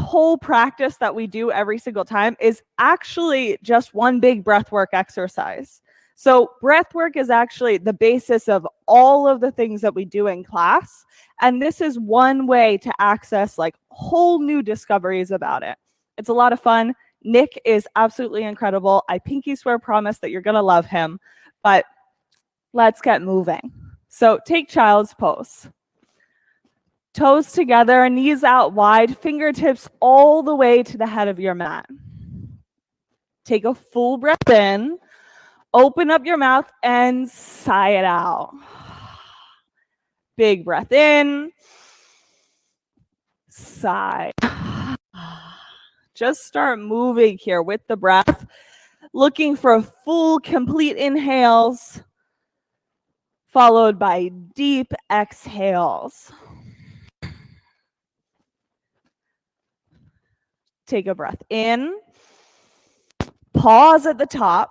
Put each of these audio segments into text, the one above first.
whole practice that we do every single time is actually just one big breathwork exercise. So breathwork is actually the basis of all of the things that we do in class. And this is one way to access like whole new discoveries about it. It's a lot of fun. Nick is absolutely incredible. I pinky swear promise that you're going to love him. But let's get moving. So take child's pose. Toes together, knees out wide, fingertips all the way to the head of your mat. Take a full breath in. Open up your mouth and sigh it out. Big breath in. Sigh. Just start moving here with the breath. Looking for full, complete inhales, followed by deep exhales. Take a breath in. Pause at the top.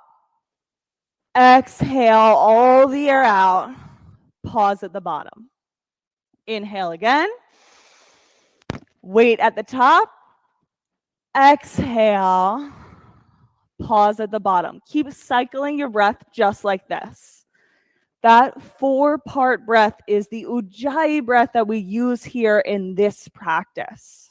Exhale all the air out. Pause at the bottom. Inhale again. Wait at the top. Exhale. Pause at the bottom. Keep cycling your breath just like this. That 4-part breath is the Ujjayi breath that we use here in this practice.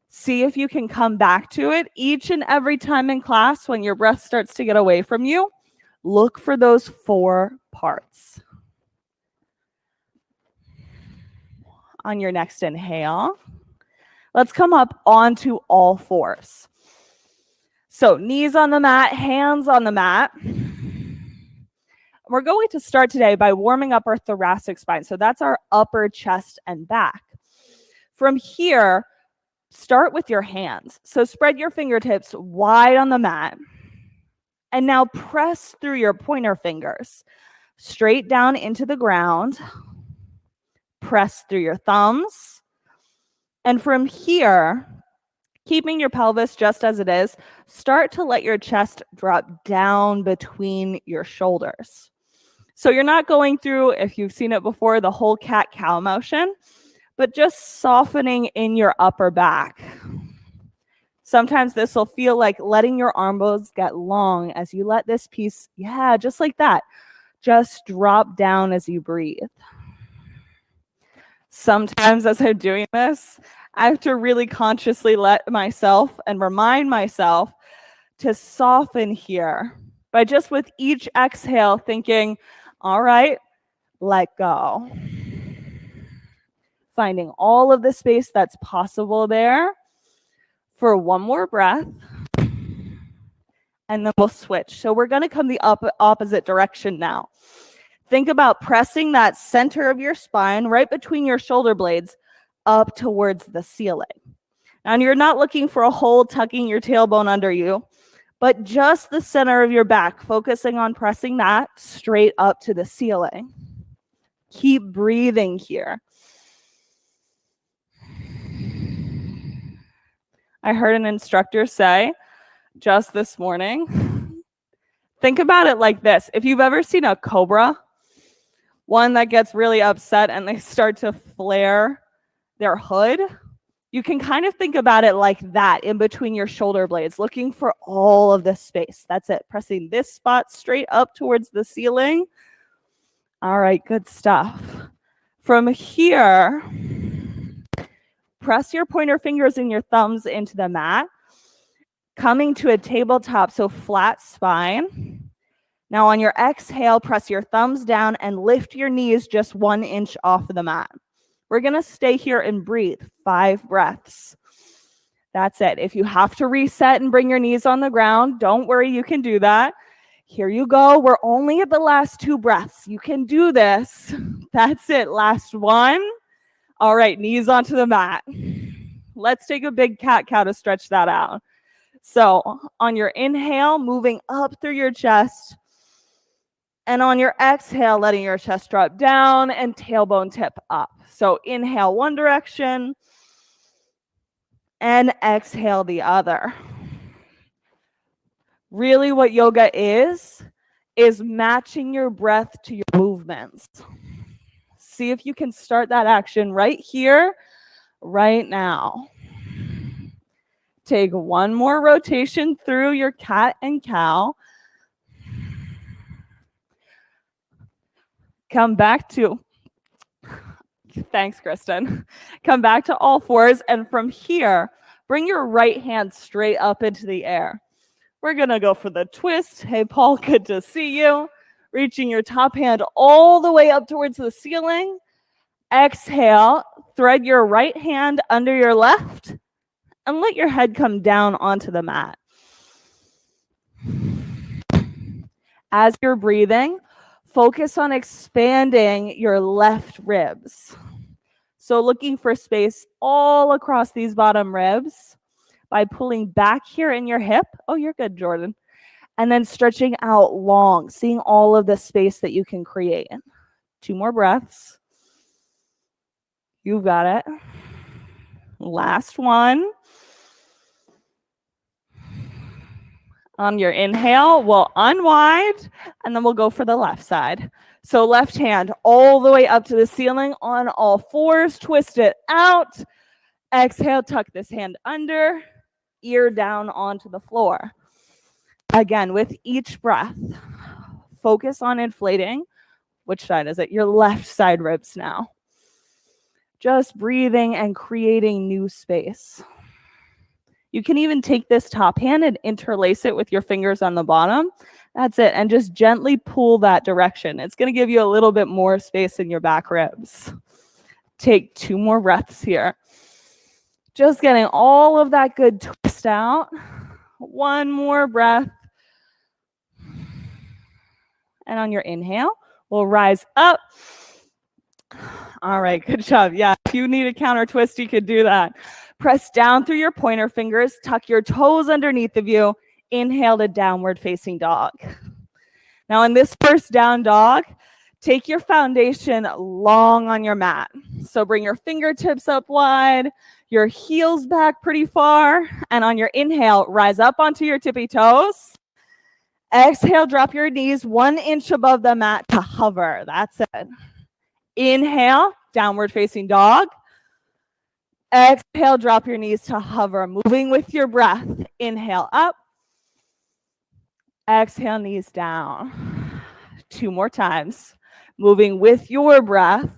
See if you can come back to it each and every time in class when your breath starts to get away from you. Look for those 4 parts. On your next inhale, let's come up onto all 4s. So knees on the mat, hands on the mat. We're going to start today by warming up our thoracic spine. So that's our upper chest and back. From here, start with your hands. So spread your fingertips wide on the mat. And now press through your pointer fingers straight down into the ground. Press through your thumbs. And from here, keeping your pelvis just as it is, start to let your chest drop down between your shoulders. So you're not going through, if you've seen it before, the whole cat-cow motion, but just softening in your upper back. Sometimes this will feel like letting your arm bones get long as you let this piece, just like that, just drop down as you breathe. Sometimes as I'm doing this, I have to really consciously let myself and remind myself to soften here by just with each exhale thinking, all right, let go. Finding all of the space that's possible there for one more breath. And then we'll switch. So we're going to come the opposite direction now. Think about pressing that center of your spine right between your shoulder blades up towards the ceiling. And you're not looking for a hole tucking your tailbone under you, but just the center of your back, focusing on pressing that straight up to the ceiling. Keep breathing here. I heard an instructor say just this morning, think about it like this. If you've ever seen a cobra, one that gets really upset and they start to flare their hood, you can kind of think about it like that in between your shoulder blades, looking for all of this space. That's it. Pressing this spot straight up towards the ceiling. All right, good stuff. From here, press your pointer fingers and your thumbs into the mat, coming to a tabletop, so flat spine. Now on your exhale, press your thumbs down and lift your knees just 1 inch off of the mat. We're going to stay here and breathe 5 breaths. That's it. If you have to reset and bring your knees on the ground, don't worry, you can do that. Here you go. We're only at the last 2 breaths. You can do this. That's it. Last 1. All right, knees onto the mat. Let's take a big cat-cow to stretch that out. So on your inhale, moving up through your chest. And on your exhale, letting your chest drop down and tailbone tip up. So inhale one direction and exhale the other. Really what yoga is matching your breath to your movements. See if you can start that action right here, right now. Take one more rotation through your cat and cow. Come back to, thanks, Kristen. Come back to all fours, and from here, bring your right hand straight up into the air. We're gonna go for the twist. Hey, Paul, good to see you. Reaching your top hand all the way up towards the ceiling. Exhale, thread your right hand under your left, and let your head come down onto the mat. As you're breathing, focus on expanding your left ribs. So looking for space all across these bottom ribs by pulling back here in your hip. Oh, you're good, Jordan. And then stretching out long, seeing all of the space that you can create. 2 more breaths. You've got it. Last one. On your inhale, we'll unwind, and then we'll go for the left side. So left hand all the way up to the ceiling on all fours, twist it out. Exhale, tuck this hand under, ear down onto the floor. Again, with each breath, focus on inflating. Which side is it? Your left side ribs now. Just breathing and creating new space. You can even take this top hand and interlace it with your fingers on the bottom. That's it. And just gently pull that direction. It's going to give you a little bit more space in your back ribs. Take 2 more breaths here. Just getting all of that good twist out. 1 more breath. And on your inhale, we'll rise up. All right, good job. Yeah, if you need a counter twist, you could do that. Press down through your pointer fingers, tuck your toes underneath of you. Inhale to downward facing dog. Now in this first down dog, take your foundation long on your mat. So bring your fingertips up wide, your heels back pretty far, and on your inhale, rise up onto your tippy toes. Exhale, drop your knees 1 inch above the mat to hover. That's it. Inhale, downward facing dog. Exhale, drop your knees to hover, moving with your breath. Inhale up. Exhale, knees down. 2 more times. Moving with your breath.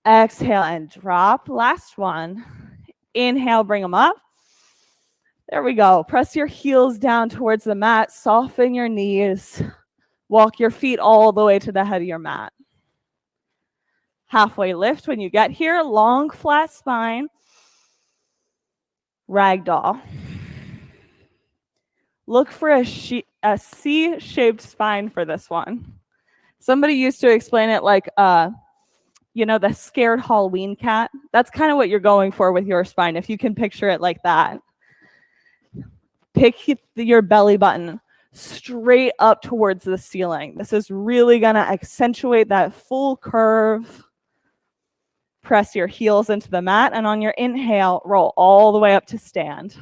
Exhale and drop. Last one. Inhale, bring them up. There we go. Press your heels down towards the mat. Soften your knees. Walk your feet all the way to the head of your mat. Halfway lift when you get here. Long, flat spine. Ragdoll. Look for a C-shaped spine for this one. Somebody used to explain it like, the scared Halloween cat. That's kind of what you're going for with your spine, if you can picture it like that. Pick your belly button straight up towards the ceiling. This is really going to accentuate that full curve. Press your heels into the mat, and on your inhale, roll all the way up to stand.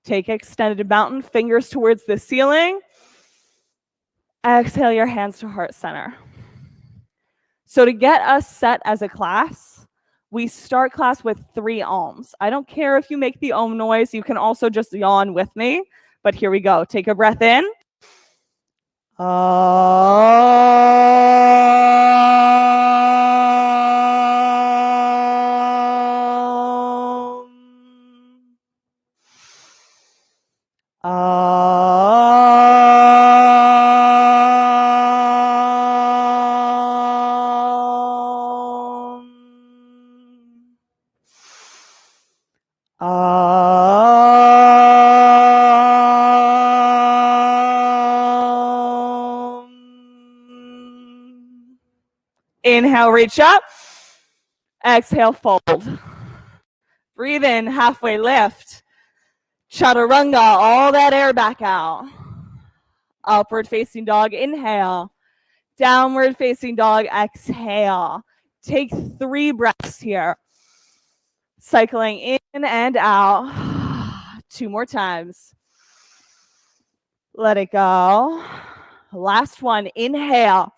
Take extended mountain, fingers towards the ceiling. Exhale your hands to heart center. So to get us set as a class, we start class with 3 ohms. I don't care if you make the ohm noise. You can also just yawn with me. But here we go. Take a breath in. Inhale, reach up. Exhale, fold. Breathe in, halfway lift. Chaturanga, all that air back out. Upward facing dog, inhale. Downward facing dog, exhale. Take 3 breaths here. Cycling in and out. 2 more times. Let it go. Last one, inhale.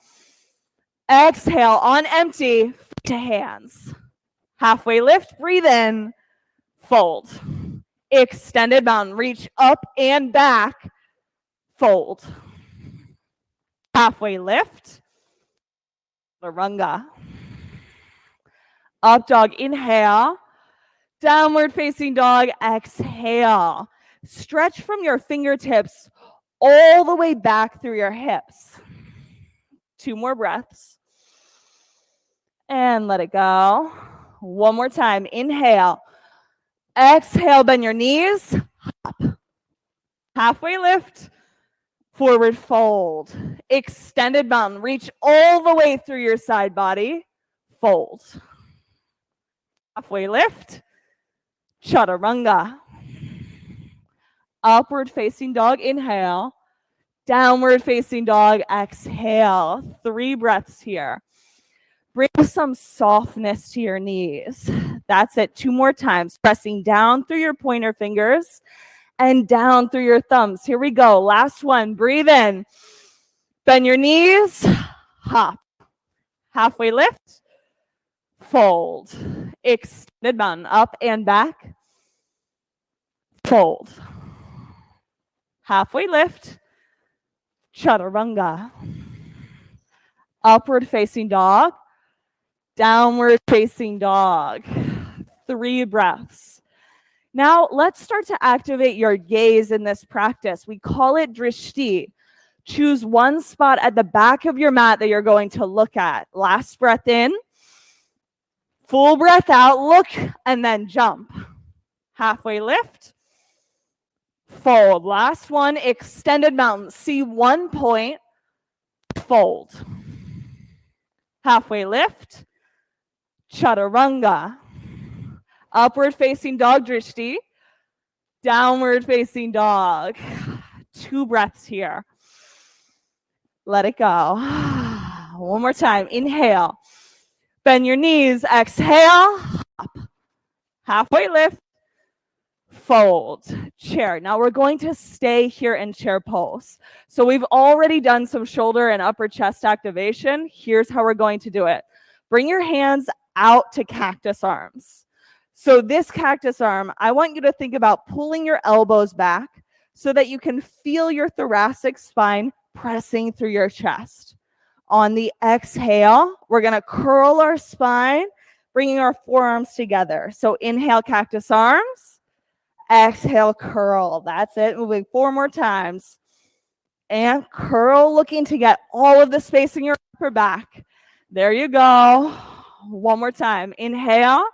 Exhale on empty, to hands. Halfway lift, breathe in, fold. extended mountain. Reach up and back, fold. Halfway lift, chaturanga. Up dog, inhale. Downward facing dog, exhale. Stretch from your fingertips all the way back through your hips. 2 more breaths. And let it go. One more time. Inhale. Exhale, bend your knees. Up. Halfway lift. Forward fold. Extended mountain. Reach all the way through your side body. Fold. Halfway lift. Chaturanga. Upward facing dog. Inhale. Downward facing dog. Exhale. 3 breaths here. Bring some softness to your knees. That's it. 2 more times. Pressing down through your pointer fingers and down through your thumbs. Here we go. Last one. Breathe in. Bend your knees. Hop. Halfway lift. Fold. Extended mountain. Up and back. Fold. Halfway lift. Chaturanga. Upward facing dog. Downward facing dog. 3 breaths. Now let's start to activate your gaze in this practice. We call it drishti. Choose one spot at the back of your mat that you're going to look at. Last breath in. Full breath out. Look and then jump. Halfway lift. Fold. Last one. Extended mountain. See one point. Fold. Halfway lift. Chaturanga. Upward facing dog drishti. Downward facing dog. 2 breaths here. Let it go. One more time. Inhale. Bend your knees. Exhale. Up. Halfway lift. Fold. Chair. Now we're going to stay here in chair pose. So we've already done some shoulder and upper chest activation. Here's how we're going to do it. Bring your hands out to cactus arms. So this cactus arm, I want you to think about pulling your elbows back so that you can feel your thoracic spine pressing through your chest. On the exhale, we're going to curl our spine, bringing our forearms together. So inhale, cactus arms. Exhale, curl. That's it. Moving 4 more times. And curl, looking to get all of the space in your upper back. There you go. One more time. Inhale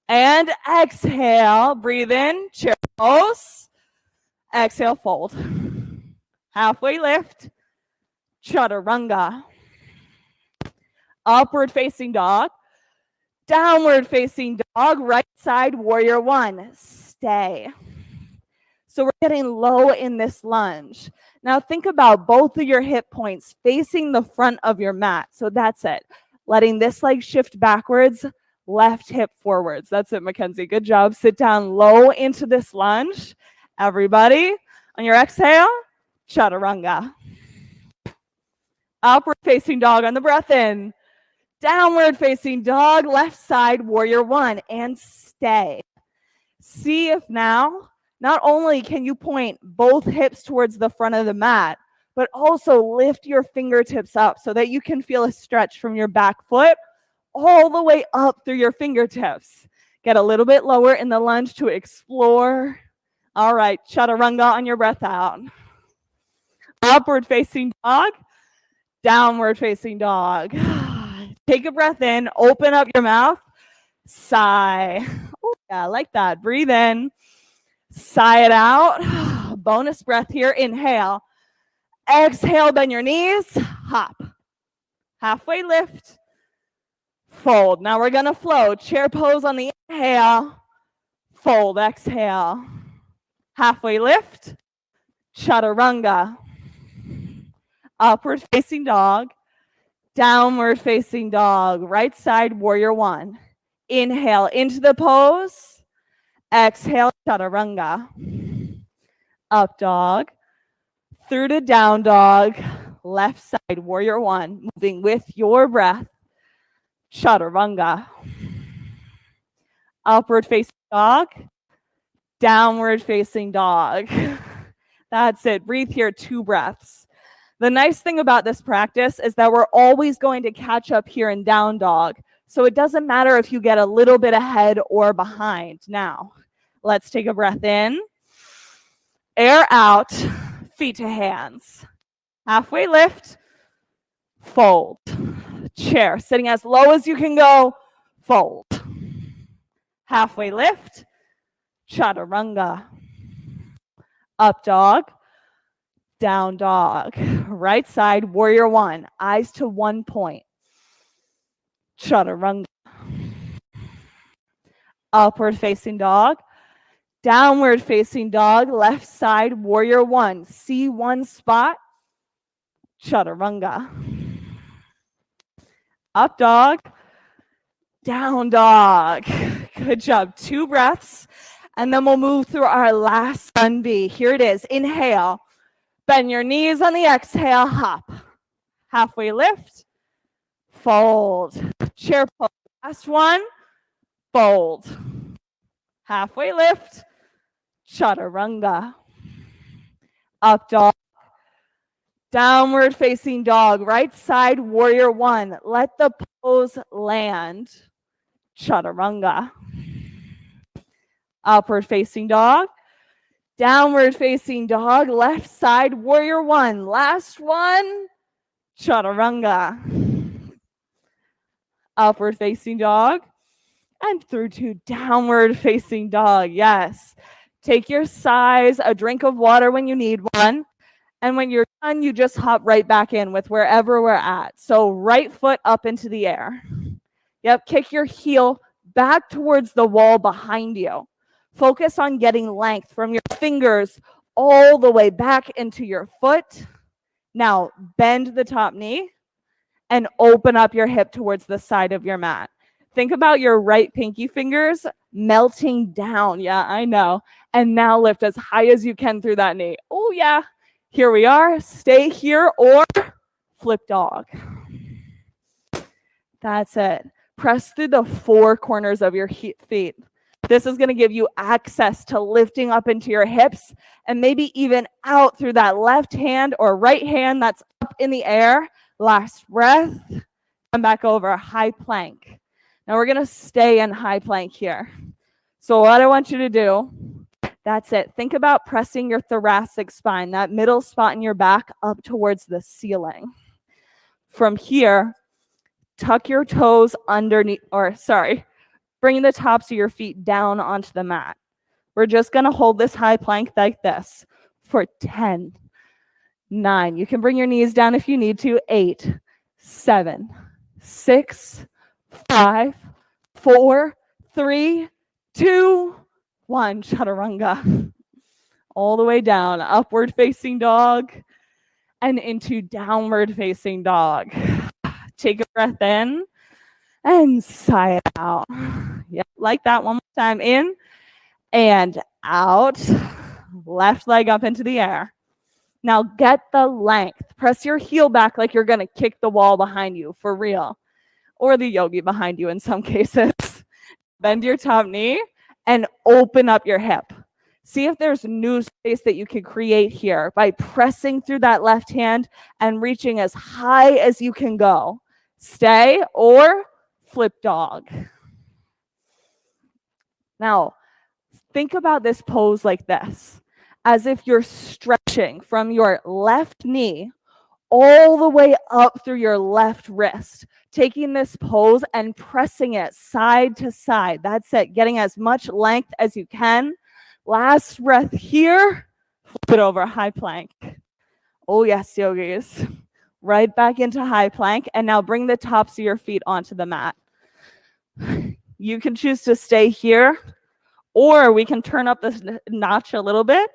and exhale. Breathe in. Chair pose. Exhale, fold. Halfway lift. Chaturanga. Upward facing dog. Downward facing dog. Right side, warrior 1. Stay. So we're getting low in this lunge. Now think about both of your hip points facing the front of your mat. So that's it. Letting this leg shift backwards, left hip forwards. That's it, Mackenzie. Good job. Sit down low into this lunge. Everybody, on your exhale, chaturanga. Upward facing dog on the breath in. Downward facing dog, left side, warrior 1, and stay. See if now, not only can you point both hips towards the front of the mat, but also lift your fingertips up so that you can feel a stretch from your back foot all the way up through your fingertips. Get a little bit lower in the lunge to explore. All right, chaturanga on your breath out. Upward facing dog, downward facing dog. Take a breath in, open up your mouth, sigh. Oh, yeah, I like that. Breathe in, sigh it out. Bonus breath here, inhale. Exhale, bend your knees, hop. Halfway lift, fold. Now we're gonna flow. Chair pose on the inhale, fold, exhale. Halfway lift, chaturanga. Upward facing dog, downward facing dog. Right side, warrior 1. Inhale into the pose, exhale, chaturanga. Up dog. Through to down dog, left side, warrior 1, moving with your breath, chaturanga. Upward facing dog, downward facing dog. That's it. Breathe here, 2 breaths. The nice thing about this practice is that we're always going to catch up here in down dog. So it doesn't matter if you get a little bit ahead or behind. Now, let's take a breath in. Air out, feet to hands. Halfway lift, fold. Chair, sitting as low as you can go, fold. Halfway lift, chaturanga. Up dog, down dog. Right side, warrior 1. Eyes to 1 point. Chaturanga. Upward facing dog. Downward facing dog. Left side, warrior 1. See one spot. Chaturanga. Up dog. Down dog. Good job. 2 breaths. And then we'll move through our last sun B. Here it is. Inhale. Bend your knees on the exhale. Hop. Halfway lift. Fold. Chair pose. Last one. Fold. Halfway lift. Chaturanga. Up dog. Downward facing dog. Right side, warrior 1. Let the pose land. Chaturanga. Upward facing dog. Downward facing dog. Left side, warrior 1. Last one. Chaturanga. Upward facing dog. And through to downward facing dog. Yes. Take your size, a drink of water when you need one. And when you're done, you just hop right back in with wherever we're at. So right foot up into the air. Yep, kick your heel back towards the wall behind you. Focus on getting length from your fingers all the way back into your foot. Now, bend the top knee and open up your hip towards the side of your mat. Think about your right pinky fingers melting down. Yeah, I know. And now lift as high as you can through that knee. Oh, yeah. Here we are. Stay here or flip dog. That's it. Press through the 4 corners of your feet. This is going to give you access to lifting up into your hips and maybe even out through that left hand or right hand that's up in the air. Last breath. Come back over, high plank. Now we're going to stay in high plank here. So what I want you to do, that's it. Think about pressing your thoracic spine, that middle spot in your back, up towards the ceiling. From here, tuck your toes underneath, bring the tops of your feet down onto the mat. We're just going to hold this high plank like this for 10, 9. You can bring your knees down if you need to. 8, 7, 6, 5, 4, 3, 2, 1. Chaturanga. All the way down. Upward facing dog and into downward facing dog. Take a breath in and sigh it out. Yep, like that. One more time. In and out. Left leg up into the air. Now get the length. Press your heel back like you're going to kick the wall behind you for real. Or the yogi behind you in some cases. Bend your top knee and open up your hip. See if there's new space that you can create here by pressing through that left hand and reaching as high as you can go. Stay or flip dog. Now, think about this pose like this, as if you're stretching from your left knee all the way up through your left wrist, taking this pose and pressing it side to side. That's it, getting as much length as you can. Last breath here, flip it over, high plank. Oh yes, yogis. Right back into high plank, and now bring the tops of your feet onto the mat. You can choose to stay here, or we can turn up the notch a little bit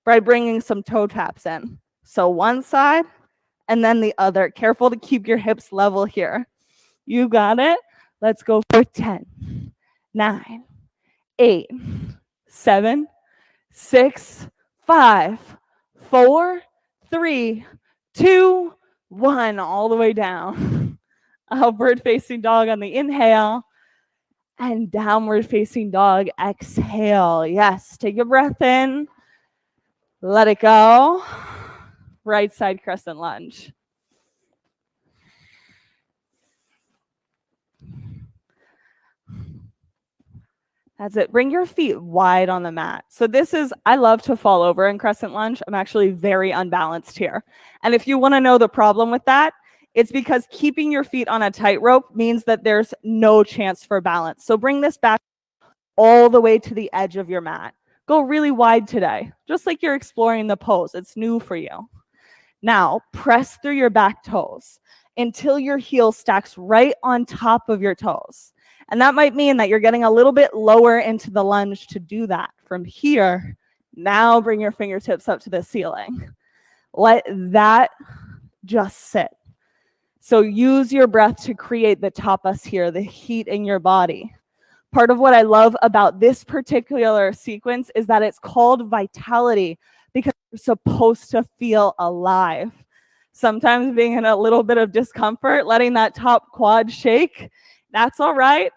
by bringing some toe taps in. So one side, and then the other. Careful to keep your hips level here. You got it. Let's go for 10, 9, 8, 7, 6, 5, 4, 3, 2, 1. All the way down. Upward facing dog on the inhale. and downward facing dog. Exhale. Yes, take a breath in. Let it go. Right side crescent lunge. That's it. Bring your feet wide on the mat. So this is, I love to fall over in crescent lunge. I'm actually very unbalanced here. And if you want to know the problem with that, it's because keeping your feet on a tightrope means that there's no chance for balance. So bring this back all the way to the edge of your mat. Go really wide today, just like you're exploring the pose. It's new for you. Now, press through your back toes until your heel stacks right on top of your toes. And that might mean that you're getting a little bit lower into the lunge to do that. From here, now bring your fingertips up to the ceiling. Let that just sit. So use your breath to create the tapas here, the heat in your body. Part of what I love about this particular sequence is that it's called vitality because you're supposed to feel alive. Sometimes being in a little bit of discomfort, letting that top quad shake, that's all right.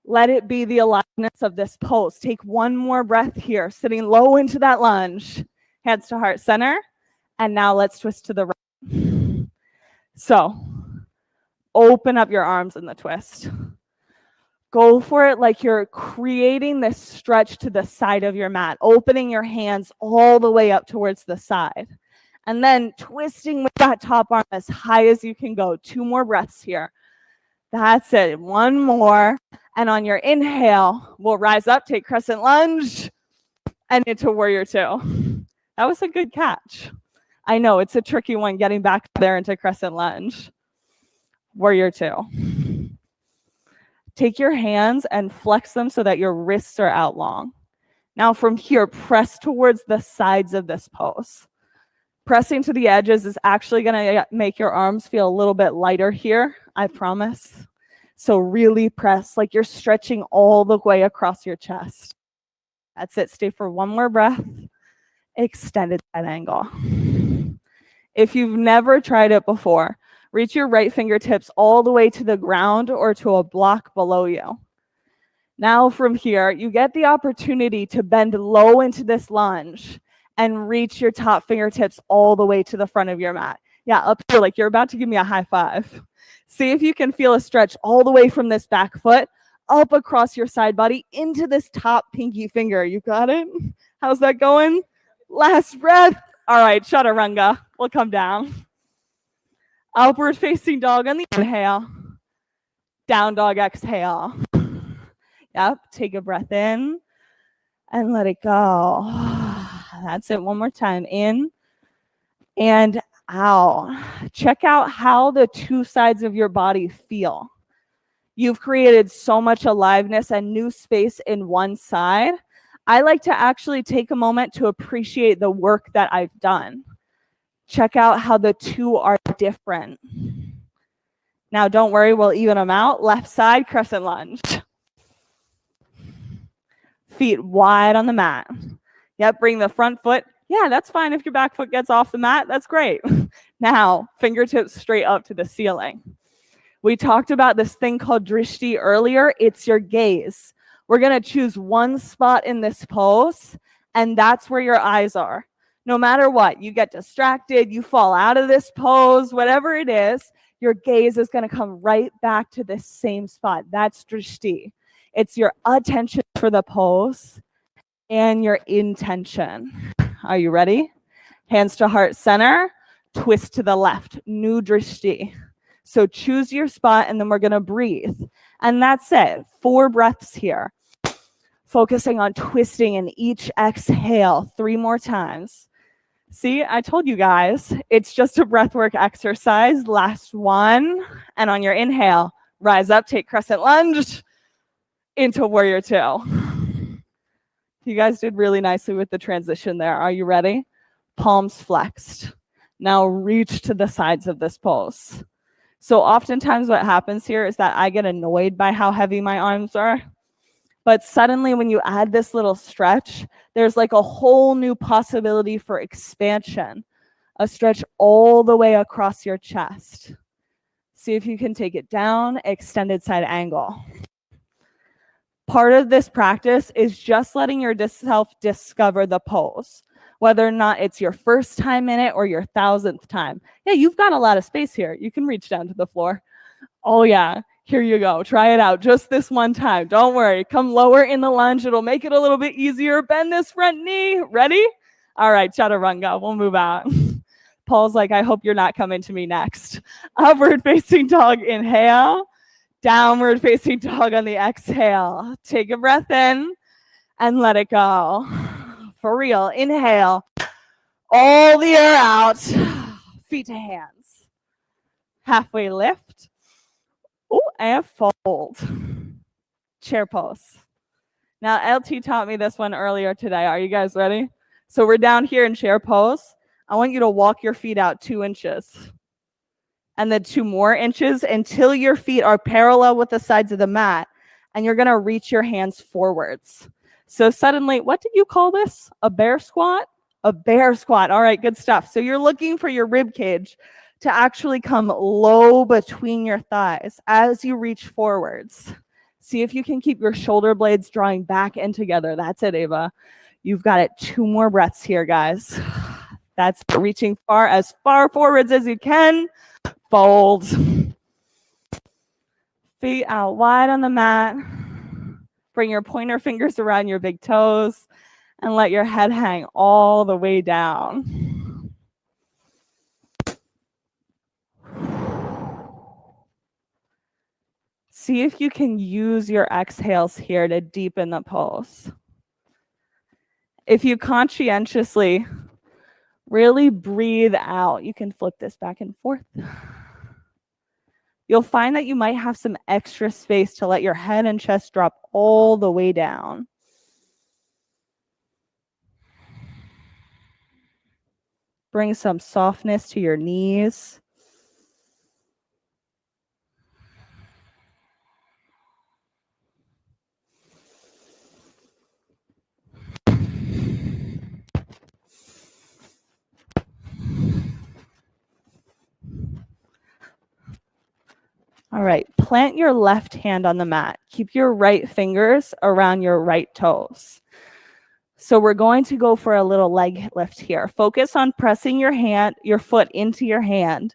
Let it be the aliveness of this pose. Take one more breath here, sitting low into that lunge. Hands to heart center. And now let's twist to the right. So open up your arms in the twist. Go for it like you're creating this stretch to the side of your mat, opening your hands all the way up towards the side. And then twisting with that top arm as high as you can go. 2 more breaths here. That's it. 1 more. And on your inhale, we'll rise up, take crescent lunge, and into warrior 2. That was a good catch. I know it's a tricky one getting back there into crescent lunge. Warrior 2. Take your hands and flex them so that your wrists are out long. Now from here, press towards the sides of this pose. Pressing to the edges is actually going to make your arms feel a little bit lighter here, I promise. So really press like you're stretching all the way across your chest. That's it. Stay for 1 more breath. Extended side angle. If you've never tried it before, reach your right fingertips all the way to the ground or to a block below you. Now from here, you get the opportunity to bend low into this lunge and reach your top fingertips all the way to the front of your mat. Yeah, up here, like you're about to give me a high five. See if you can feel a stretch all the way from this back foot up across your side body into this top pinky finger. You got it? How's that going? Last breath. All right, chaturanga. We'll come down. Upward facing dog on the inhale. Down dog exhale. Yep, take a breath in and let it go. That's it. 1 more time. In and out. Check out how the 2 sides of your body feel. You've created so much aliveness and new space in one side. I like to actually take a moment to appreciate the work that I've done. Check out how the 2 are different. Now, don't worry, we'll even them out. Left side, crescent lunge. Feet wide on the mat. Yep, bring the front foot. Yeah, that's fine if your back foot gets off the mat. That's great. Now, fingertips straight up to the ceiling. We talked about this thing called drishti earlier. It's your gaze. We're going to choose one spot in this pose, and that's where your eyes are. No matter what, you get distracted, you fall out of this pose, whatever it is, your gaze is going to come right back to this same spot. That's drishti. It's your attention for the pose and your intention. Are you ready? Hands to heart center, twist to the left, new drishti. So choose your spot, and then we're going to breathe. And that's it. 4 breaths here. Focusing on twisting in each exhale 3 more times. See, I told you guys, it's just a breathwork exercise. Last one. And on your inhale, rise up, take crescent lunge into warrior 2. You guys did really nicely with the transition there. Are you ready? Palms flexed. Now reach to the sides of this pose. So oftentimes what happens here is that I get annoyed by how heavy my arms are. But suddenly when you add this little stretch, there's like a whole new possibility for expansion. A stretch all the way across your chest. See if you can take it down, extended side angle. Part of this practice is just letting yourself discover the pose, whether or not it's your first time in it or your 1,000th time. Yeah, you've got a lot of space here. You can reach down to the floor. Oh yeah, here you go. Try it out just this one time. Don't worry. Come lower in the lunge. It'll make it a little bit easier. Bend this front knee. Ready? All right, chaturanga. We'll move out. Paul's like, I hope you're not coming to me next. Upward facing dog, inhale. Downward facing dog on the exhale. Take a breath in and let it go. For real, inhale. All the air out. Feet to hands. Halfway lift. Oh, and fold. Chair pose. Now, LT taught me this one earlier today. Are you guys ready? So we're down here in chair pose. I want you to walk your feet out 2 inches. And then 2 more inches until your feet are parallel with the sides of the mat. And you're going to reach your hands forwards. So suddenly, what did you call this? A bear squat? A bear squat. All right, good stuff. So you're looking for your rib cage to actually come low between your thighs as you reach forwards. See if you can keep your shoulder blades drawing back in together. That's it, Ava. You've got it. 2 more breaths here, guys. That's reaching as far forwards as you can. Fold. Feet out wide on the mat. Bring your pointer fingers around your big toes and let your head hang all the way down. See if you can use your exhales here to deepen the pose. If you conscientiously really breathe out, you can flip this back and forth. You'll find that you might have some extra space to let your head and chest drop all the way down. Bring some softness to your knees. All right, plant your left hand on the mat. Keep your right fingers around your right toes. So we're going to go for a little leg lift here. Focus on pressing your foot into your hand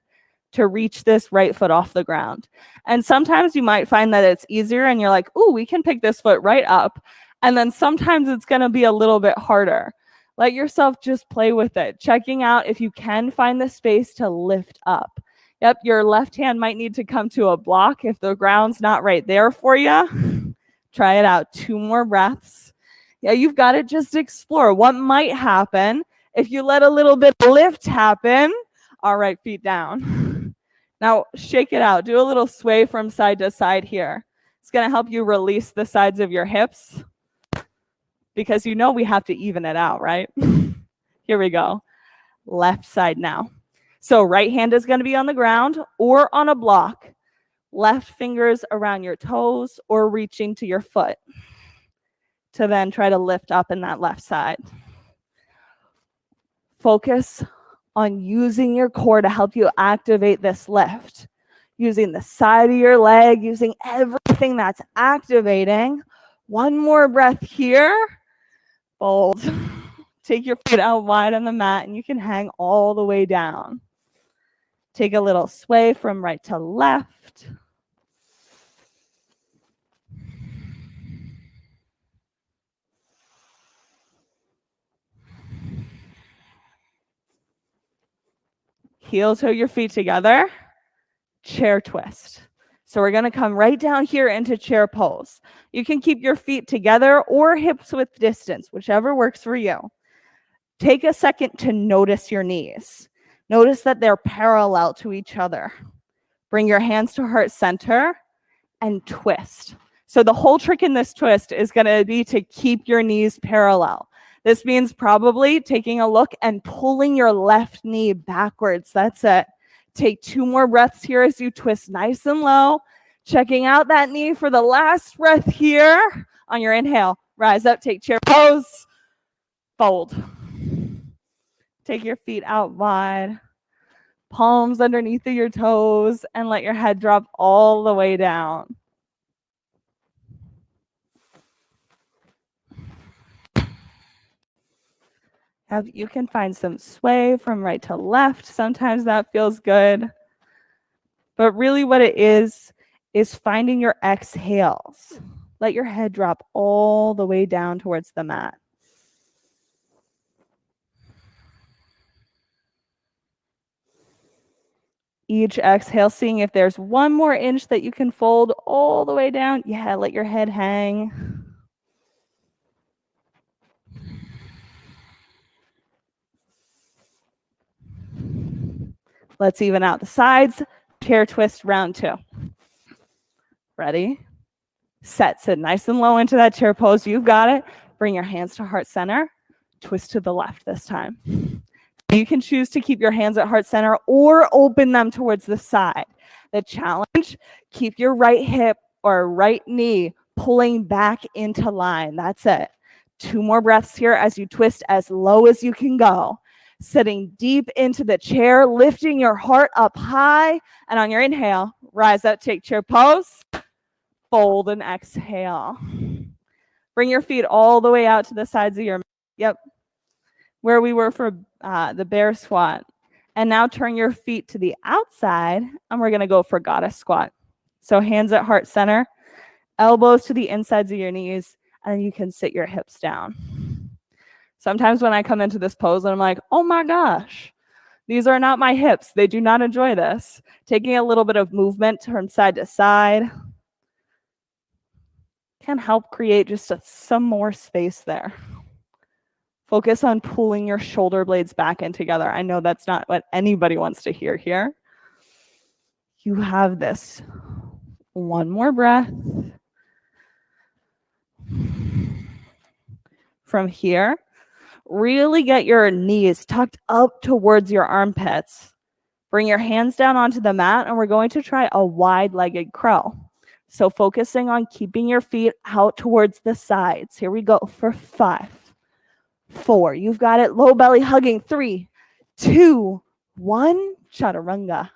to reach this right foot off the ground. And sometimes you might find that it's easier and you're like, ooh, we can pick this foot right up. And then sometimes it's going to be a little bit harder. Let yourself just play with it, checking out if you can find the space to lift up. Yep, your left hand might need to come to a block if the ground's not right there for you. Try it out. 2 more breaths. Yeah, you've got to just explore what might happen if you let a little bit of lift happen. All right, feet down. Now, shake it out. Do a little sway from side to side here. It's going to help you release the sides of your hips because you know we have to even it out, right? Here we go. Left side now. So right hand is going to be on the ground or on a block. Left fingers around your toes or reaching to your foot to then try to lift up in that left side. Focus on using your core to help you activate this lift. Using the side of your leg, using everything that's activating. 1 more breath here. Fold. Take your feet out wide on the mat and you can hang all the way down. Take a little sway from right to left. Heel toe your feet together. Chair twist. So we're going to come right down here into chair pose. You can keep your feet together or hips width distance, whichever works for you. Take a second to notice your knees. Notice that they're parallel to each other. Bring your hands to heart center and twist. So the whole trick in this twist is going to be to keep your knees parallel. This means probably taking a look and pulling your left knee backwards. That's it. Take 2 more breaths here as you twist nice and low. Checking out that knee for the last breath here. On your inhale, rise up, take chair pose, fold. Take your feet out wide, palms underneath of your toes, and let your head drop all the way down. You can find some sway from right to left. Sometimes that feels good. But really what it is finding your exhales. Let your head drop all the way down towards the mat. Each exhale, seeing if there's one more inch that you can fold all the way down. Yeah, let your head hang. Let's even out the sides. Chair twist round 2. Ready? Set. Sit nice and low into that chair pose. You've got it. Bring your hands to heart center. Twist to the left this time. You can choose to keep your hands at heart center or open them towards the side. The challenge, keep your right hip or right knee pulling back into line. That's it. 2 more breaths here as you twist as low as you can go. Sitting deep into the chair, lifting your heart up high. And on your inhale, rise up, take chair pose. Fold and exhale. Bring your feet all the way out to the sides of your mat. Yep. Where we were for the bear squat. And now turn your feet to the outside, and we're going to go for goddess squat. So hands at heart center, elbows to the insides of your knees, and you can sit your hips down. Sometimes when I come into this pose, and I'm like, oh my gosh, these are not my hips. They do not enjoy this. Taking a little bit of movement from side to side can help create just some more space there. Focus on pulling your shoulder blades back in together. I know that's not what anybody wants to hear here. You have this. One more breath. From here, really get your knees tucked up towards your armpits. Bring your hands down onto the mat, and we're going to try a wide-legged crow. So focusing on keeping your feet out towards the sides. Here we go for 5, 4. You've got it. Low belly hugging. 3, 2, 1. Chaturanga.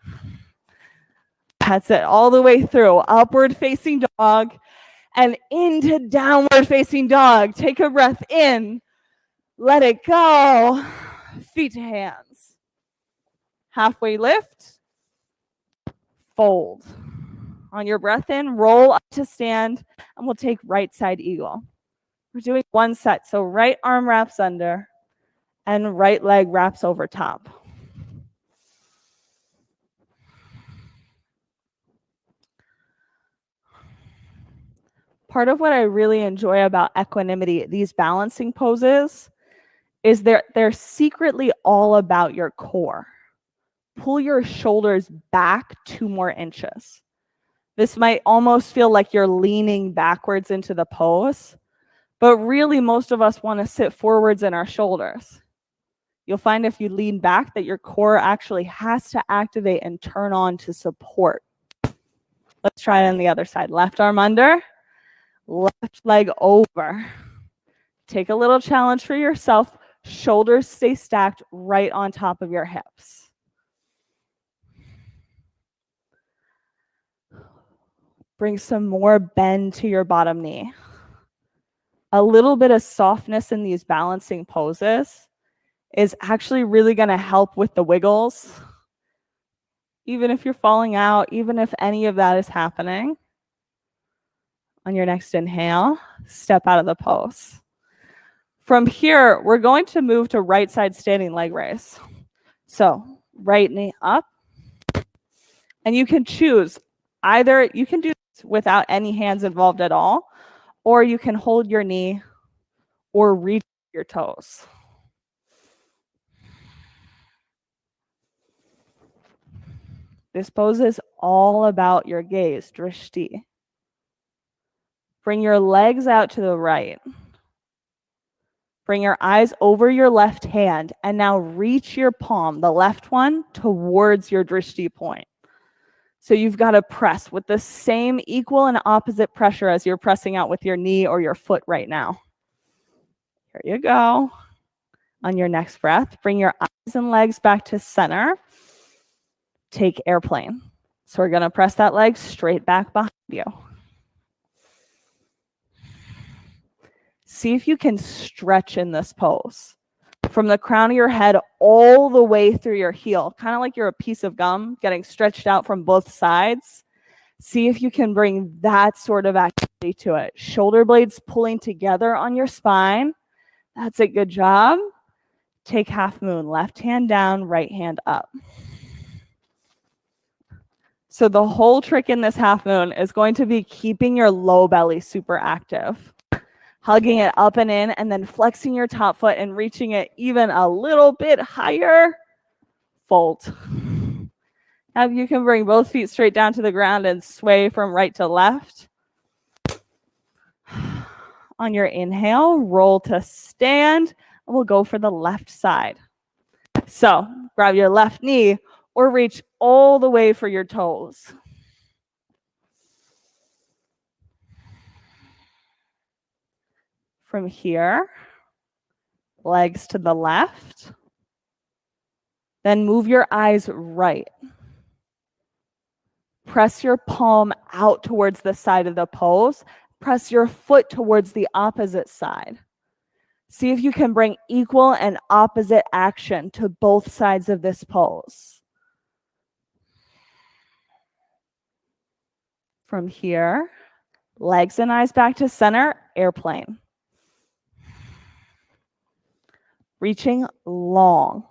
That's it. All the way through. Upward facing dog and into downward facing dog. Take a breath in. Let it go. Feet to hands. Halfway lift. Fold. On your breath in, roll up to stand, and we'll take right side eagle. We're doing 1 set. So right arm wraps under and right leg wraps over top. Part of what I really enjoy about equanimity, these balancing poses, is they're secretly all about your core. Pull your shoulders back 2 more inches. This might almost feel like you're leaning backwards into the pose, but really most of us want to sit forwards in our shoulders. You'll find if you lean back that your core actually has to activate and turn on to support. Let's try it on the other side. Left arm under, left leg over. Take a little challenge for yourself. Shoulders stay stacked right on top of your hips. Bring some more bend to your bottom knee. A little bit of softness in these balancing poses is actually really going to help with the wiggles. Even if you're falling out, even if any of that is happening. On your next inhale, step out of the pose. From here, we're going to move to right side standing leg raise. So right knee up. And you can choose either, you can do this without any hands involved at all, or you can hold your knee or reach your toes. This pose is all about your gaze, drishti. Bring your legs out to the right. Bring your eyes over your left hand, and now reach your palm, the left one, towards your drishti point. So you've got to press with the same equal and opposite pressure as you're pressing out with your knee or your foot right now. Here you go. On your next breath, bring your eyes and legs back to center. Take airplane. So we're going to press that leg straight back behind you. See if you can stretch in this pose. From the crown of your head all the way through your heel, kind of like you're a piece of gum getting stretched out from both sides. See if you can bring that sort of activity to it. Shoulder blades pulling together on your spine. That's a good job. Take half moon, left hand down, right hand up. So the whole trick in this half moon is going to be keeping your low belly super active. Hugging it up and in, and then flexing your top foot and reaching it even a little bit higher. Fold. Now you can bring both feet straight down to the ground and sway from right to left. On your inhale, roll to stand, and we'll go for the left side. So grab your left knee or reach all the way for your toes. From here, legs to the left. Then move your eyes right. Press your palm out towards the side of the pose. Press your foot towards the opposite side. See if you can bring equal and opposite action to both sides of this pose. From here, legs and eyes back to center, airplane. Reaching long.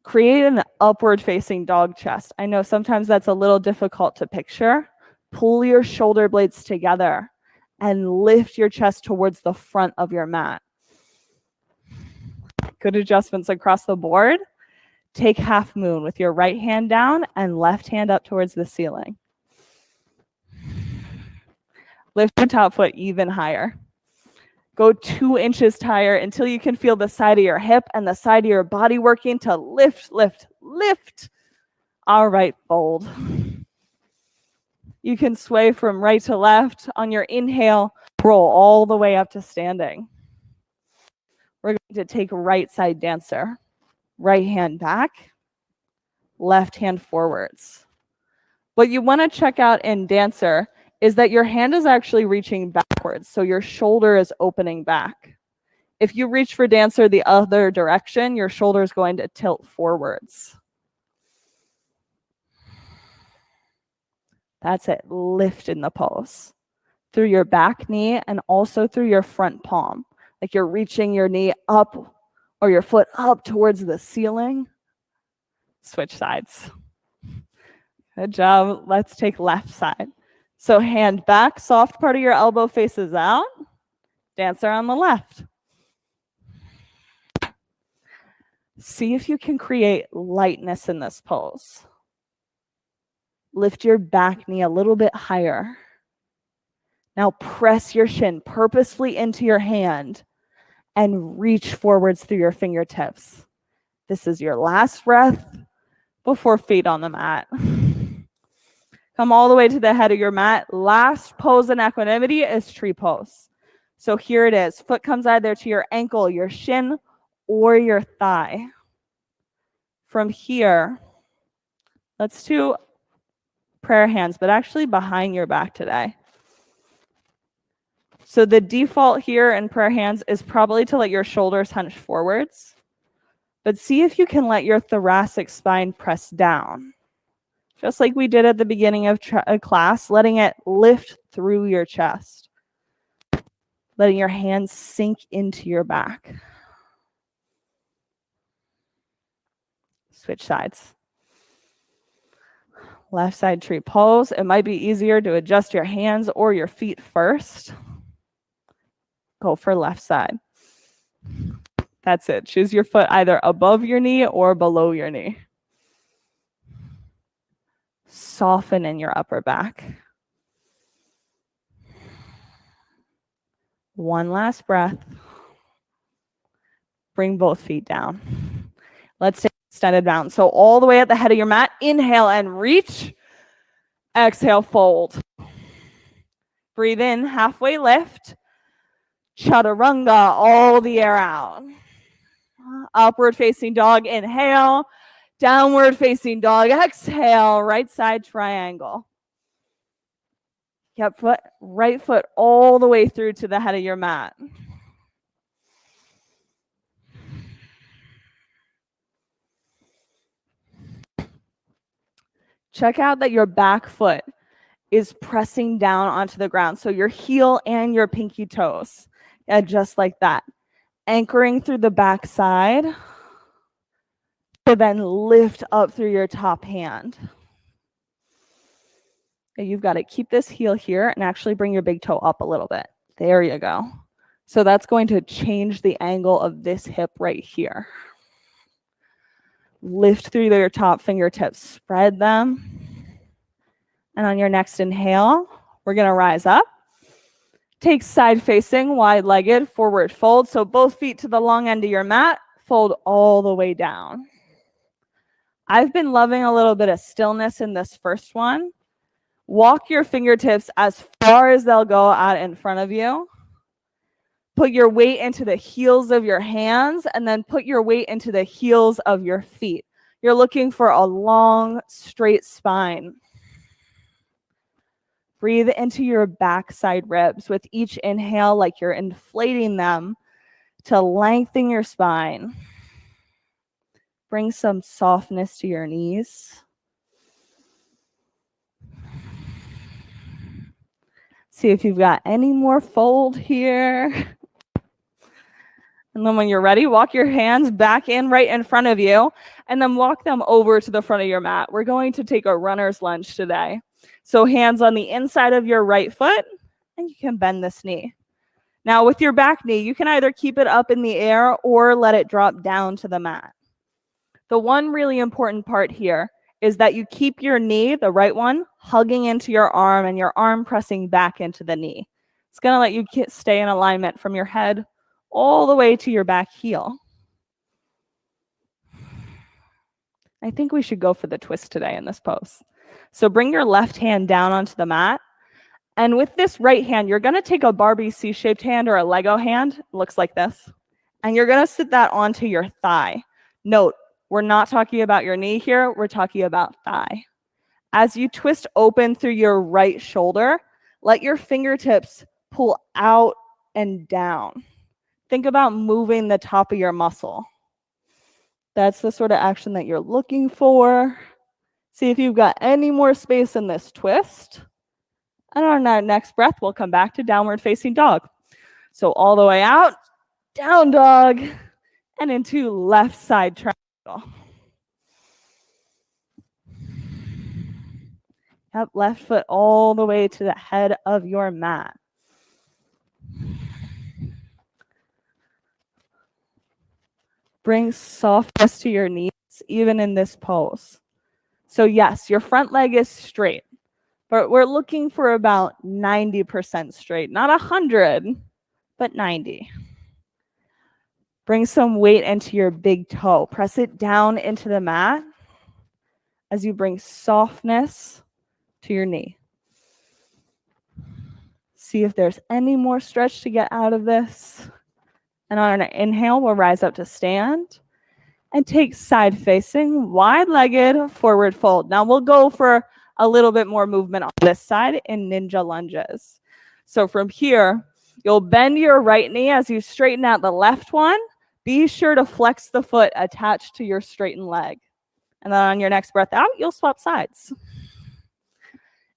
Create an upward facing dog chest. I know sometimes that's a little difficult to picture. Pull your shoulder blades together and lift your chest towards the front of your mat. Good adjustments across the board. Take half moon with your right hand down and left hand up towards the ceiling. Lift your top foot even higher. Go 2 inches higher until you can feel the side of your hip and the side of your body working to lift, lift, lift. All right, fold. You can sway from right to left. On your inhale, roll all the way up to standing. We're going to take right side dancer. Right hand back, left hand forwards. What you want to check out in dancer is that your hand is actually reaching backwards, so your shoulder is opening back. If you reach for dancer the other direction, your shoulder is going to tilt forwards. That's it. Lift in the pose. Through your back knee and also through your front palm. Like you're reaching your knee up or your foot up towards the ceiling. Switch sides. Good job. Let's take left side. So hand back, soft part of your elbow faces out. Dancer on the left. See if you can create lightness in this pose. Lift your back knee a little bit higher. Now press your shin purposefully into your hand and reach forwards through your fingertips. This is your last breath before feet on the mat. Come all the way to the head of your mat. Last pose in equanimity is tree pose. So here it is. Foot comes either to your ankle, your shin, or your thigh. From here, let's do prayer hands, but actually behind your back today. So the default here in prayer hands is probably to let your shoulders hunch forwards, but see if you can let your thoracic spine press down. Just like we did at the beginning of class, letting it lift through your chest. Letting your hands sink into your back. Switch sides. Left side tree pose. It might be easier to adjust your hands or your feet first. Go for left side. That's it. Choose your foot either above your knee or below your knee. Soften in your upper back. One last breath. Bring both feet down. Let's take extended bound. So all the way at the head of your mat, inhale and reach. Exhale, fold. Breathe in, halfway lift. Chaturanga, all the air out. Upward facing dog, inhale. Downward facing dog, exhale. Right side triangle. Yep, right foot all the way through to the head of your mat. Check out that your back foot is pressing down onto the ground. So your heel and your pinky toes. Yeah, just like that. Anchoring through the back side to then lift up through your top hand. And you've got to keep this heel here and actually bring your big toe up a little bit. There you go. So that's going to change the angle of this hip right here. Lift through your top fingertips, spread them. And on your next inhale, we're going to rise up. Take side facing, wide-legged, forward fold. So both feet to the long end of your mat, fold all the way down. I've been loving a little bit of stillness in this first one. Walk your fingertips as far as they'll go out in front of you. Put your weight into the heels of your hands and then put your weight into the heels of your feet. You're looking for a long, straight spine. Breathe into your backside ribs with each inhale like you're inflating them to lengthen your spine. Bring some softness to your knees. See if you've got any more fold here. And then when you're ready, walk your hands back in right in front of you and then walk them over to the front of your mat. We're going to take a runner's lunge today. So hands on the inside of your right foot, and you can bend this knee. Now with your back knee, you can either keep it up in the air or let it drop down to the mat. The one really important part here is that you keep your knee, the right one, hugging into your arm and your arm pressing back into the knee. It's going to let you stay in alignment from your head all the way to your back heel. I think we should go for the twist today in this pose. So bring your left hand down onto the mat. And with this right hand, you're going to take a Barbie C-shaped hand or a Lego hand. It looks like this. And you're going to sit that onto your thigh. Note, we're not talking about your knee here. We're talking about thigh. As you twist open through your right shoulder, let your fingertips pull out and down. Think about moving the top of your muscle. That's the sort of action that you're looking for. See if you've got any more space in this twist. And on our next breath, we'll come back to downward facing dog. So all the way out, down dog, and into left side triangle. Yep, left foot all the way to the head of your mat. Bring softness to your knees, even in this pose. So yes, your front leg is straight, but we're looking for about 90% straight, not 100, but 90. Bring some weight into your big toe. Press it down into the mat as you bring softness to your knee. See if there's any more stretch to get out of this. And on an inhale, we'll rise up to stand and take side facing, wide-legged forward fold. Now we'll go for a little bit more movement on this side in ninja lunges. So from here, you'll bend your right knee as you straighten out the left one. Be sure to flex the foot attached to your straightened leg. And then on your next breath out, you'll swap sides.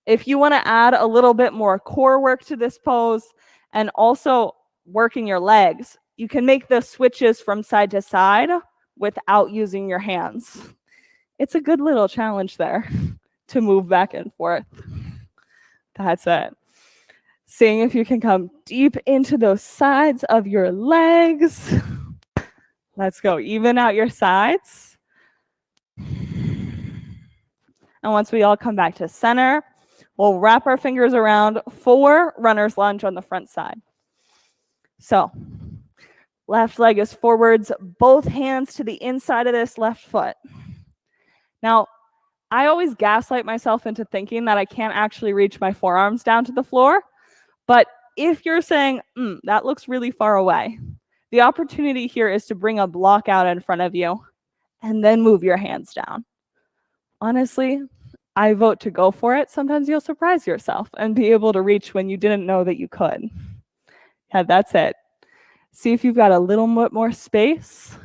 If you want to add a little bit more core work to this pose and also working your legs, you can make the switches from side to side without using your hands. It's a good little challenge there to move back and forth. That's it. Seeing if you can come deep into those sides of your legs. Let's go. Even out your sides. And once we all come back to center, we'll wrap our fingers around for runner's lunge on the front side. So left leg is forwards, both hands to the inside of this left foot. Now, I always gaslight myself into thinking that I can't actually reach my forearms down to the floor. But if you're saying, that looks really far away, the opportunity here is to bring a block out in front of you and then move your hands down. Honestly, I vote to go for it. Sometimes you'll surprise yourself and be able to reach when you didn't know that you could. Yeah, that's it. See if you've got a little bit more space.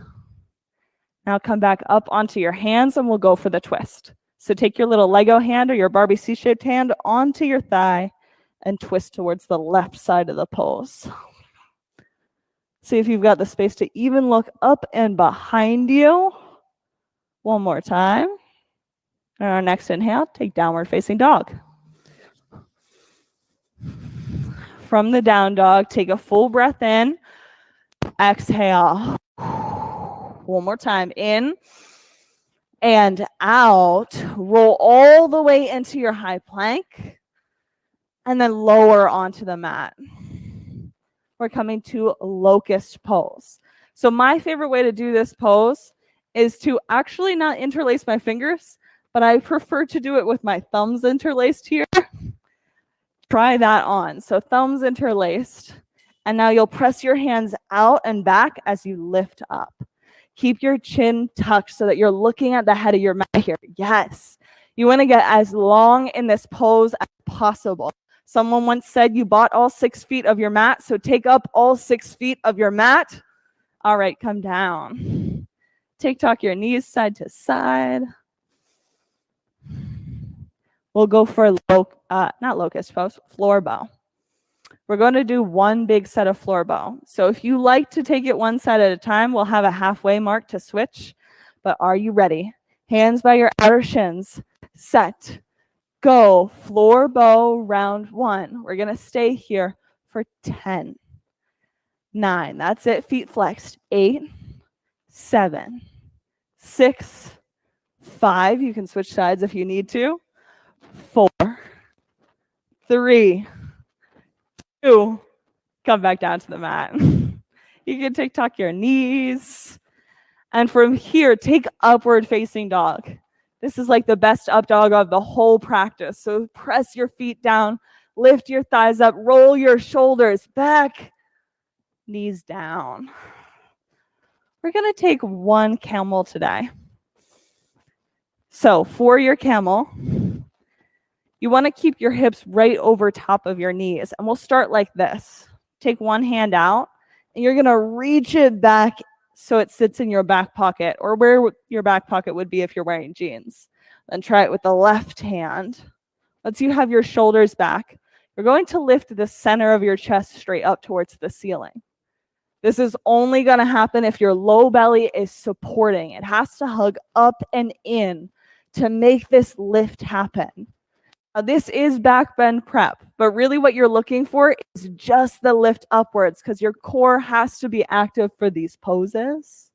Now come back up onto your hands and we'll go for the twist. So take your little Lego hand or your Barbie C-shaped hand onto your thigh and twist towards the left side of the pose. See if you've got the space to even look up and behind you. One more time. And our next inhale, take downward facing dog. From the down dog, take a full breath in. Exhale. One more time. In and out. Roll all the way into your high plank and then lower onto the mat. We're coming to locust pose. So my favorite way to do this pose is to actually not interlace my fingers, but I prefer to do it with my thumbs interlaced here. Try that on. So thumbs interlaced. And now you'll press your hands out and back as you lift up. Keep your chin tucked so that you're looking at the head of your mat here. Yes. You want to get as long in this pose as possible. Someone once said you bought all 6 feet of your mat, so take up all 6 feet of your mat. All right, come down. Tuck your knees side to side. We'll go for not locust pose, floor bow. We're going to do one big set of floor bow. So if you like to take it one set at a time, we'll have a halfway mark to switch. But are you ready? Hands by your outer shins. Set. Go. Floor bow round 1. We're going to stay here for 10. 9. That's it. Feet flexed. 8, 7, 6, 5. You can switch sides if you need to. 4, 3, 2. Come back down to the mat. You can tuck your knees. And from here, take upward facing dog. This is like the best up dog of the whole practice. So press your feet down, lift your thighs up, roll your shoulders back, knees down. We're going to take one camel today. So for your camel, you want to keep your hips right over top of your knees. And we'll start like this. Take one hand out, and you're going to reach it back so it sits in your back pocket, or where your back pocket would be if you're wearing jeans. Then try it with the left hand. Once you have your shoulders back, you're going to lift the center of your chest straight up towards the ceiling. This is only going to happen if your low belly is supporting. It has to hug up and in to make this lift happen. Now, this is back bend prep, but really what you're looking for is just the lift upwards because your core has to be active for these poses.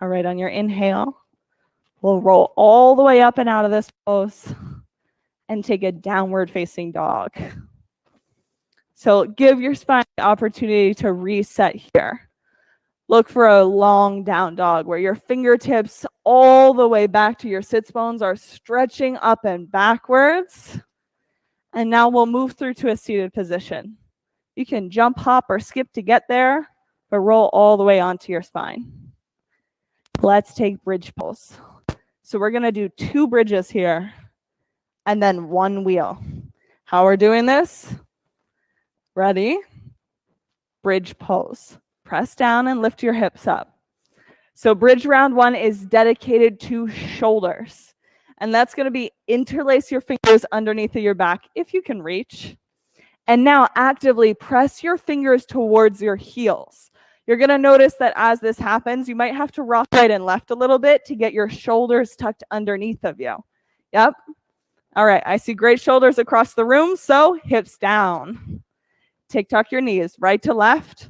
All right, on your inhale, we'll roll all the way up and out of this pose and take a downward facing dog. So give your spine the opportunity to reset here. Look for a long down dog where your fingertips all the way back to your sits bones are stretching up and backwards. And now we'll move through to a seated position. You can jump, hop, or skip to get there, but roll all the way onto your spine. Let's take bridge pose. So we're going to do 2 bridges here and then 1 wheel. How we're doing this? Ready? Bridge pose. Press down and lift your hips up. So bridge round 1 is dedicated to shoulders. And that's going to be interlace your fingers underneath of your back if you can reach. And now actively press your fingers towards your heels. You're going to notice that as this happens, you might have to rock right and left a little bit to get your shoulders tucked underneath of you. Yep. All right. I see great shoulders across the room. So hips down. Tuck your knees right to left.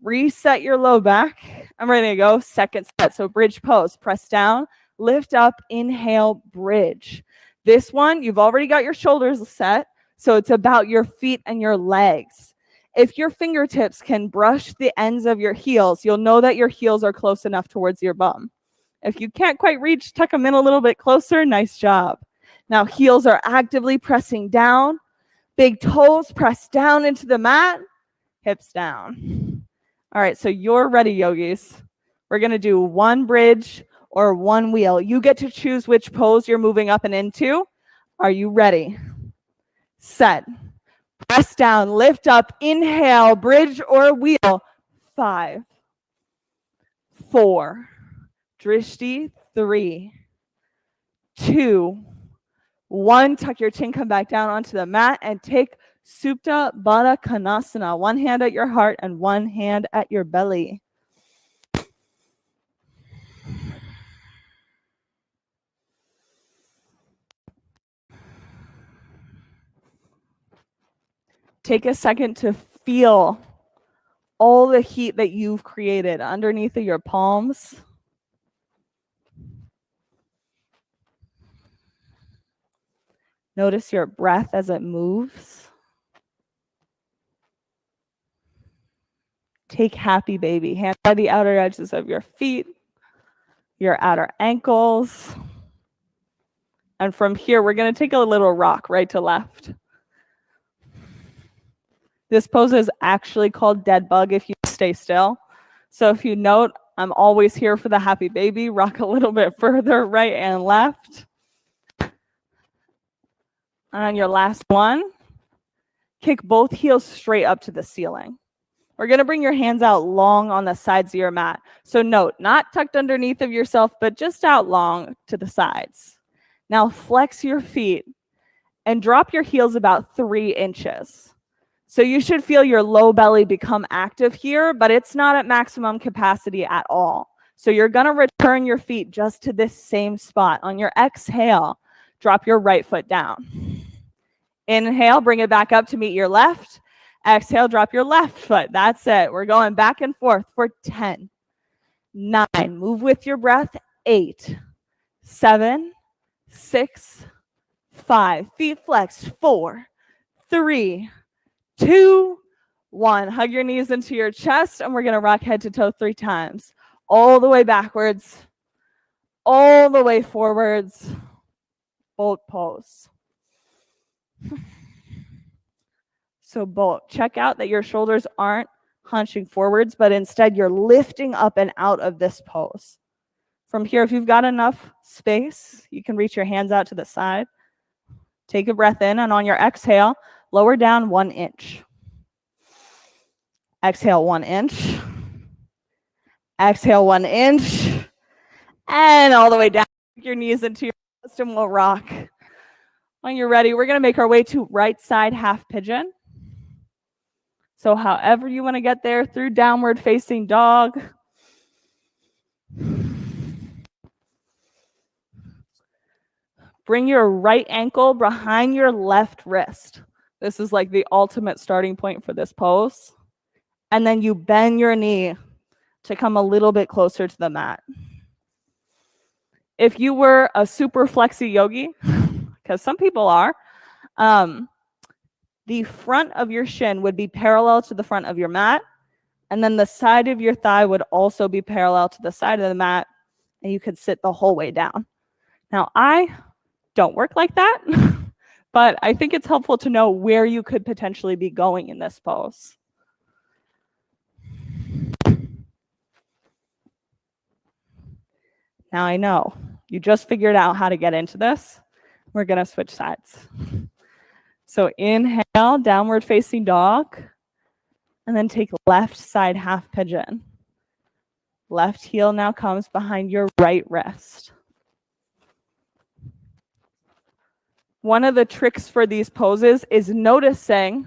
Reset your low back. I'm ready to go. Second set. So bridge pose. Press down. Lift up. Inhale. Bridge. This one, you've already got your shoulders set. So it's about your feet and your legs. If your fingertips can brush the ends of your heels, you'll know that your heels are close enough towards your bum. If you can't quite reach, tuck them in a little bit closer. Nice job. Now heels are actively pressing down. Big toes press down into the mat. Hips down. All right, so you're ready, yogis. We're going to do 1 bridge or 1 wheel. You get to choose which pose you're moving up and into. Are you ready? Set. Press down, lift up, inhale, bridge or wheel. 5, 4, drishti, 3, 2, 1. Tuck your chin, come back down onto the mat and take Supta Baddha Konasana. One hand at your heart and one hand at your belly. Take a second to feel all the heat that you've created underneath of your palms. Notice your breath as it moves. Take happy baby. Hands by the outer edges of your feet, your outer ankles. And from here, we're going to take a little rock right to left. This pose is actually called dead bug if you stay still. So if you note, I'm always here for the happy baby. Rock a little bit further right and left. And on your last one, kick both heels straight up to the ceiling. We're going to bring your hands out long on the sides of your mat. So note, not tucked underneath of yourself, but just out long to the sides. Now flex your feet and drop your heels about 3 inches. So you should feel your low belly become active here, but it's not at maximum capacity at all. So you're going to return your feet just to this same spot. On your exhale, drop your right foot down. Inhale, bring it back up to meet your left. Exhale, drop your left foot. That's it. We're going back and forth for 10, 9. Move with your breath. 8, 7, 6, 5. Feet flexed. 4, 3, 2, 1. Hug your knees into your chest, and we're going to rock head to toe 3 times. All the way backwards, all the way forwards. Boat pose. So boat. Check out that your shoulders aren't hunching forwards, but instead you're lifting up and out of this pose. From here, if you've got enough space, you can reach your hands out to the side. Take a breath in, and on your exhale, lower down 1 inch. Exhale 1 inch. Exhale 1 inch. And all the way down. Take your knees into your chest and we'll rock. When you're ready, we're going to make our way to right side half pigeon. So however you want to get there, through downward facing dog. Bring your right ankle behind your left wrist. This is like the ultimate starting point for this pose. And then you bend your knee to come a little bit closer to the mat. If you were a super flexy yogi, because some people are, the front of your shin would be parallel to the front of your mat, and then the side of your thigh would also be parallel to the side of the mat, and you could sit the whole way down. Now, I don't work like that, but I think it's helpful to know where you could potentially be going in this pose. Now I know you just figured out how to get into this. We're going to switch sides. So inhale, downward facing dog, and then take left side half pigeon. Left heel now comes behind your right wrist. One of the tricks for these poses is noticing,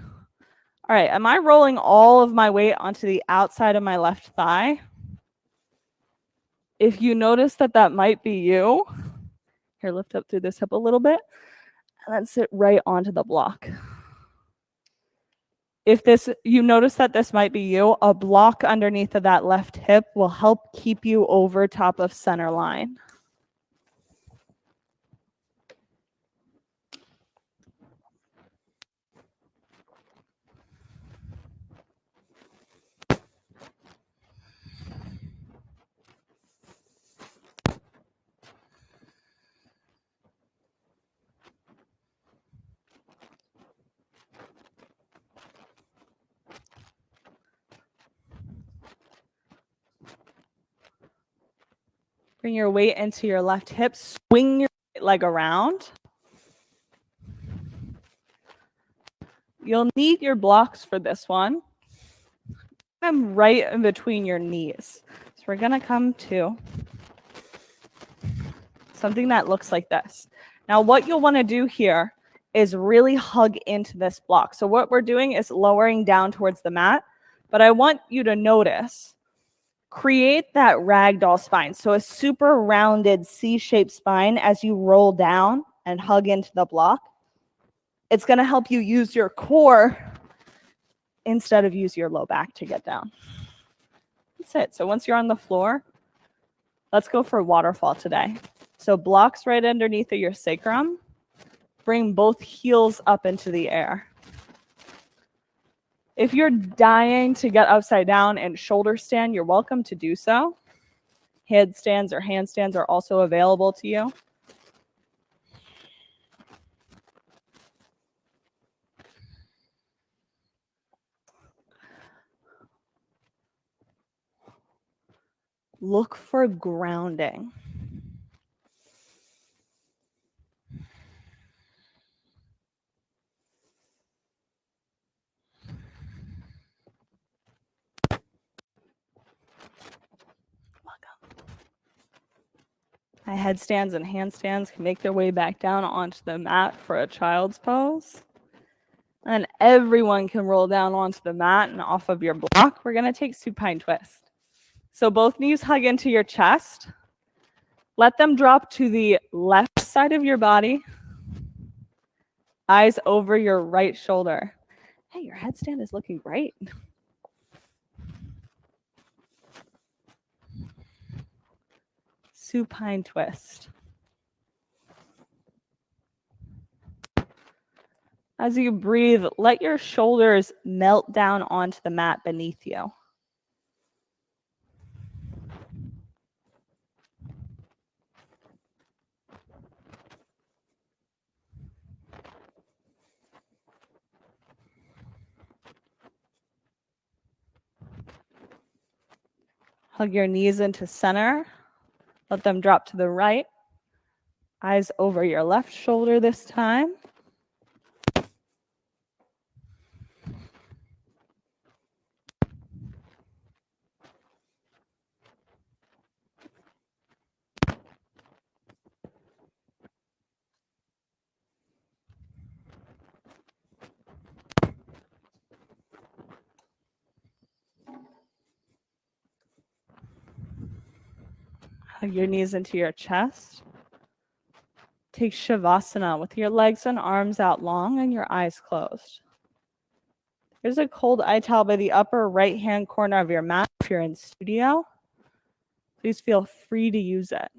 all right, am I rolling all of my weight onto the outside of my left thigh? If you notice that that might be you, here, lift up through this hip a little bit, and then sit right onto the block. If you notice that this might be you, a block underneath of that left hip will help keep you over top of center line. Bring your weight into your left hip. Swing your right leg around. You'll need your blocks for this one. I'm right in between your knees. So we're going to come to something that looks like this. Now, what you'll want to do here is really hug into this block. So what we're doing is lowering down towards the mat, but I want you to notice, create that ragdoll spine. So a super rounded C-shaped spine as you roll down and hug into the block. It's going to help you use your core instead of use your low back to get down. That's it. So once you're on the floor, let's go for a waterfall today. So blocks right underneath of your sacrum. Bring both heels up into the air. If you're dying to get upside down and shoulder stand, you're welcome to do so. Headstands or handstands are also available to you. Look for grounding. My headstands and handstands can make their way back down onto the mat for a child's pose. And everyone can roll down onto the mat and off of your block. We're going to take supine twist. So both knees hug into your chest. Let them drop to the left side of your body. Eyes over your right shoulder. Hey, your headstand is looking great. Supine twist. As you breathe, let your shoulders melt down onto the mat beneath you. Hug your knees into center. Let them drop to the right. Eyes over your left shoulder this time. Hug your knees into your chest. Take Shavasana with your legs and arms out long and your eyes closed. There's a cold eye towel by the upper right-hand corner of your mat if you're in studio. Please feel free to use it.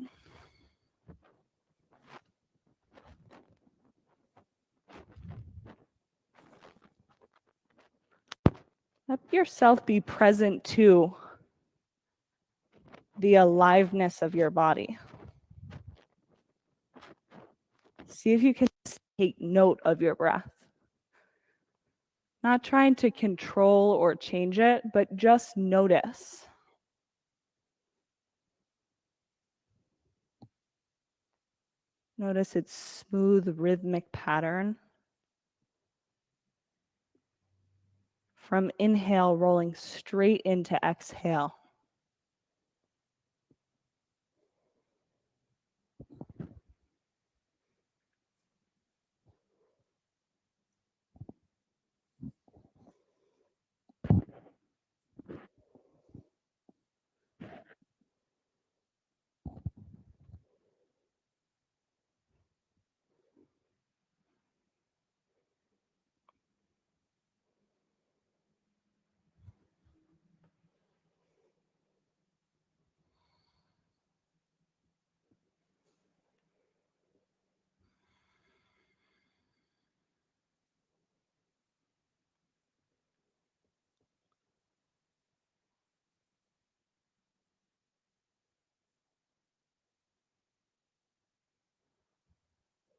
Let yourself be present to the aliveness of your body. See if you can take note of your breath. Not trying to control or change it, but just notice. Notice its smooth, rhythmic pattern. From inhale, rolling straight into exhale.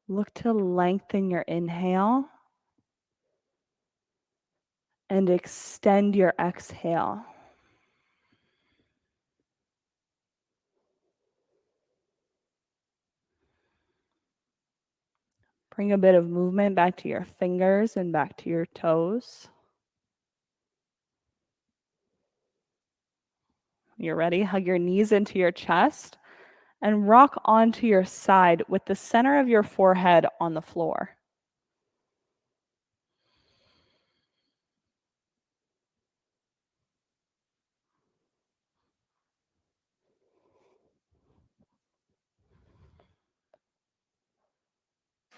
Look to lengthen your inhale and extend your exhale. Bring a bit of movement back to your fingers and back to your toes. When you're ready, hug your knees into your chest and rock onto your side with the center of your forehead on the floor.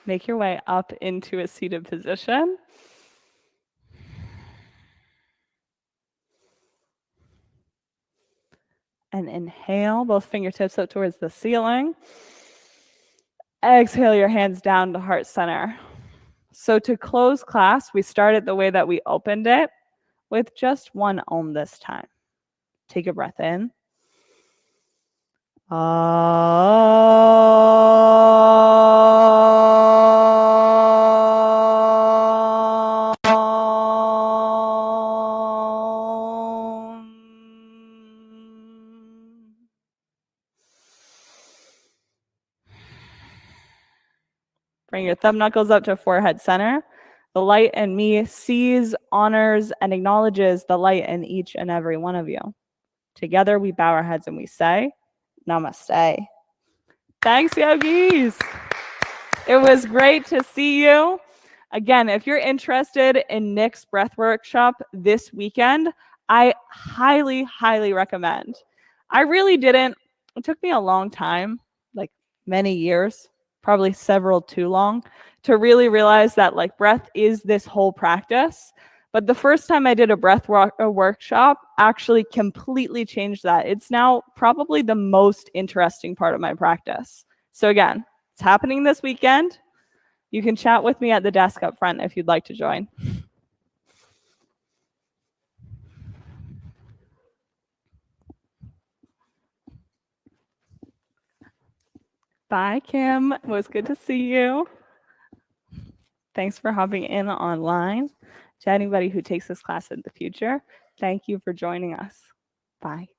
Make your way up into a seated position. And inhale, both fingertips up towards the ceiling. Exhale your hands down to heart center. So to close class, we started the way that we opened it with just one Om this time. Take a breath in. Bring your thumb knuckles up to forehead center. The light in me sees, honors, and acknowledges the light in each and every one of you. Together, we bow our heads and we say, Namaste. Thanks, yogis. It was great to see you. Again, if you're interested in Nick's breath workshop this weekend, I highly, highly recommend. I really didn't. It took me a long time, like many years, probably several too long, to really realize that like breath is this whole practice. But the first time I did a breath workshop actually completely changed that. It's now probably the most interesting part of my practice. So again, it's happening this weekend. You can chat with me at the desk up front if you'd like to join. Bye, Kim. It was good to see you. Thanks for hopping in online. To anybody who takes this class in the future, thank you for joining us. Bye.